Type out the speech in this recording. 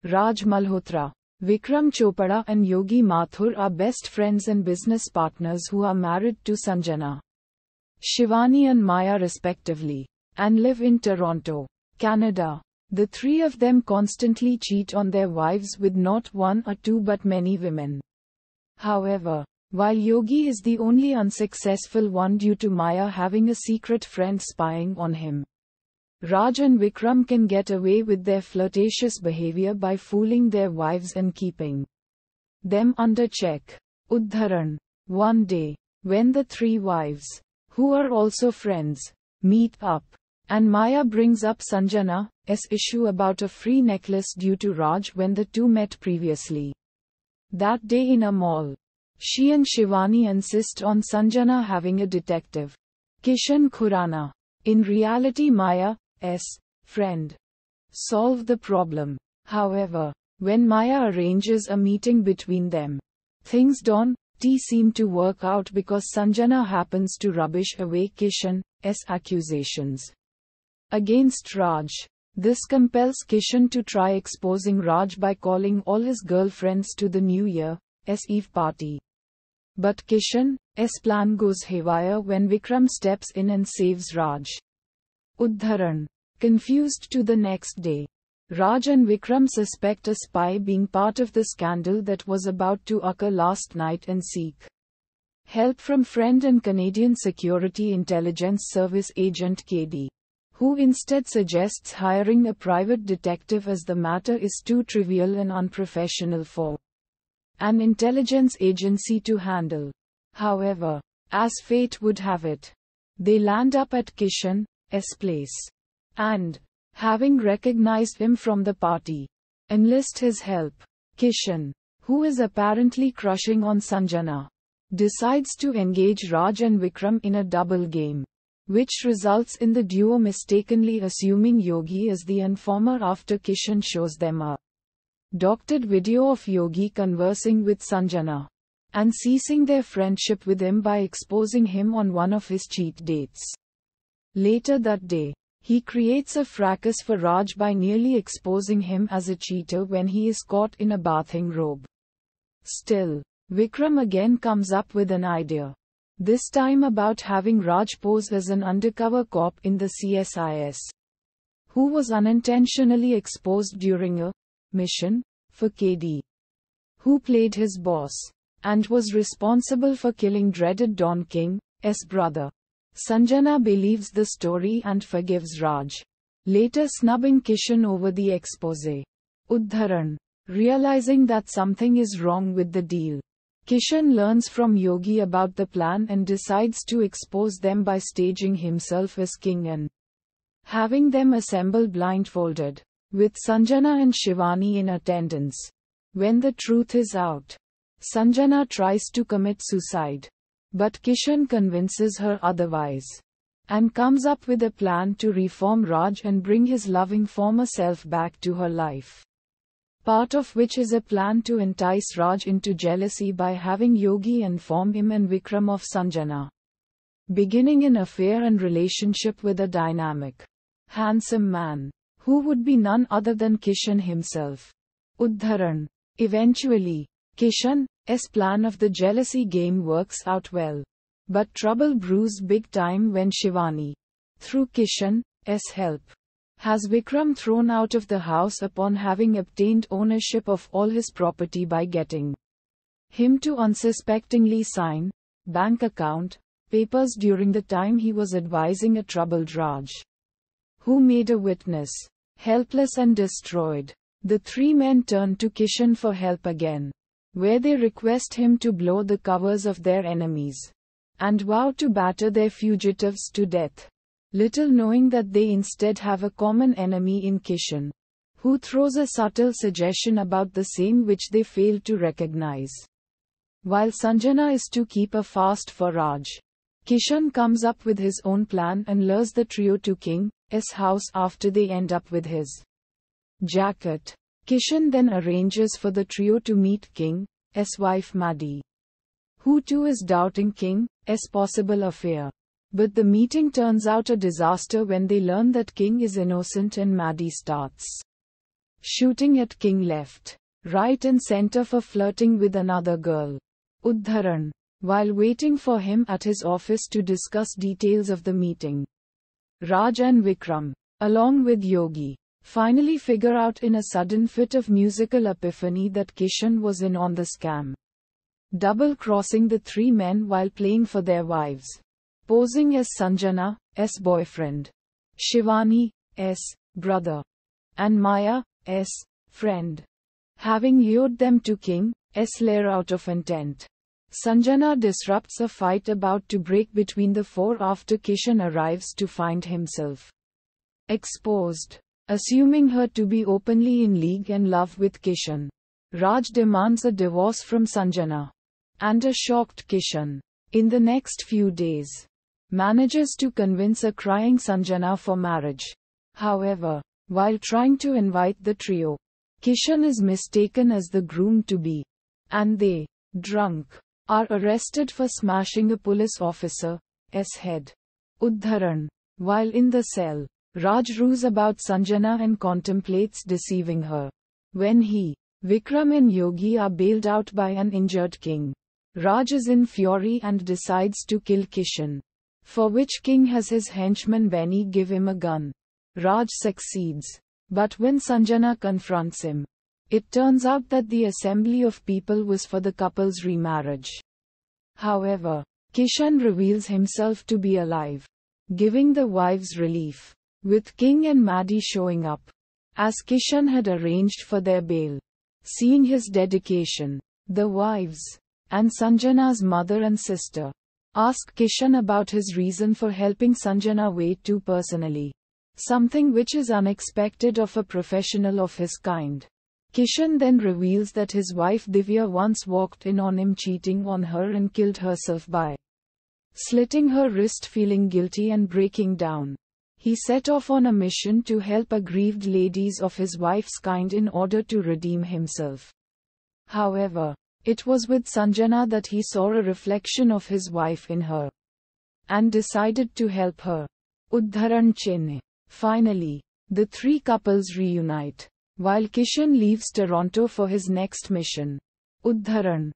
Raj Malhotra, Vikram Chopra and Yogi Mathur are best friends and business partners who are married to Sanjana, Shivani and Maya respectively, and live in Toronto, Canada. The three of them constantly cheat on their wives with not one or two but many women. However, while Yogi is the only unsuccessful one due to Maya having a secret friend spying on him, Raj and Vikram can get away with their flirtatious behavior by fooling their wives and keeping them under check. Udharan. One day, when the three wives, who are also friends, meet up, and Maya brings up Sanjana's issue about a free necklace due to Raj when the two met previously that day in a mall. She and Shivani insist on Sanjana having a detective, Kishan Khurana, in reality Maya's friend, solve the problem. However, when Maya arranges a meeting between them, things don't seem to work out because Sanjana happens to rubbish away Kishan's accusations against Raj. This compels Kishan to try exposing Raj by calling all his girlfriends to the New Year's Eve party. But Kishan's plan goes haywire when Vikram steps in and saves Raj. Udharan. Confused to the next day, Raj and Vikram suspect a spy being part of the scandal that was about to occur last night and seek help from friend and Canadian Security Intelligence Service agent KD, who instead suggests hiring a private detective as the matter is too trivial and unprofessional for an intelligence agency to handle. However, as fate would have it, they land up at Kishan's place, and, having recognized him from the party, enlist his help. Kishan, who is apparently crushing on Sanjana, decides to engage Raj and Vikram in a double game, which results in the duo mistakenly assuming Yogi is the informer after Kishan shows them a doctored video of Yogi conversing with Sanjana, and ceasing their friendship with him by exposing him on one of his cheat dates. Later that day, he creates a fracas for Raj by nearly exposing him as a cheater when he is caught in a bathing robe. Still, Vikram again comes up with an idea, this time about having Raj pose as an undercover cop in the CSIS, who was unintentionally exposed during a mission for KD, who played his boss, and was responsible for killing dreaded Don King's brother. Sanjana believes the story and forgives Raj, later snubbing Kishan over the expose. Udharan. Realizing that something is wrong with the deal, Kishan learns from Yogi about the plan and decides to expose them by staging himself as king and having them assemble blindfolded, with Sanjana and Shivani in attendance. When the truth is out, Sanjana tries to commit suicide, but Kishan convinces her otherwise, and comes up with a plan to reform Raj and bring his loving former self back to her life. Part of which is a plan to entice Raj into jealousy by having Yogi inform him and Vikram of Sanjana beginning an affair and relationship with a dynamic, handsome man, who would be none other than Kishan himself. Udharan. Eventually, Kishan's plan of the jealousy game works out well. But trouble brews big time when Shivani, through Kishan's help, has Vikram thrown out of the house upon having obtained ownership of all his property by getting him to unsuspectingly sign bank account papers during the time he was advising a troubled Raj, who made a witness helpless and destroyed. The three men turn to Kishan for help again, where they request him to blow the covers of their enemies and vow to batter their fugitives to death, little knowing that they instead have a common enemy in Kishan, who throws a subtle suggestion about the same which they fail to recognize. While Sanjana is to keep a fast for Raj, Kishan comes up with his own plan and lures the trio to King's house after they end up with his jacket. Kishan then arranges for the trio to meet King's wife Maddie, who too is doubting King's possible affair. But the meeting turns out a disaster when they learn that King is innocent and Maddie starts shooting at King left, right and center for flirting with another girl. Uddharan. While waiting for him at his office to discuss details of the meeting, Raj and Vikram, along with Yogi, finally figure out in a sudden fit of musical epiphany that Kishan was in on the scam, double-crossing the three men while playing for their wives, posing as Sanjana's boyfriend, Shivani's brother, and Maya's friend. Having lured them to King's lair out of intent, Sanjana disrupts a fight about to break between the four after Kishan arrives to find himself exposed. Assuming her to be openly in league and love with Kishan, Raj demands a divorce from Sanjana. And a shocked Kishan, in the next few days, manages to convince a crying Sanjana for marriage. However, while trying to invite the trio, Kishan is mistaken as the groom-to-be, and they, drunk, are arrested for smashing a police officer's head. Uddharan. While in the cell, Raj rues about Sanjana and contemplates deceiving her. When he, Vikram and Yogi are bailed out by an injured King, Raj is in fury and decides to kill Kishan, for which King has his henchman Benny give him a gun. Raj succeeds, but when Sanjana confronts him, it turns out that the assembly of people was for the couple's remarriage. However, Kishan reveals himself to be alive, giving the wives relief, with King and Maddie showing up, as Kishan had arranged for their bail. Seeing his dedication, the wives, and Sanjana's mother and sister, ask Kishan about his reason for helping Sanjana way too personally, something which is unexpected of a professional of his kind. Kishan then reveals that his wife Divya once walked in on him cheating on her and killed herself by slitting her wrist. Feeling guilty and breaking down, he set off on a mission to help aggrieved ladies of his wife's kind in order to redeem himself. However, it was with Sanjana that he saw a reflection of his wife in her, and decided to help her. Uddharan Chennai. Finally, the three couples reunite, while Kishan leaves Toronto for his next mission. Uddharan.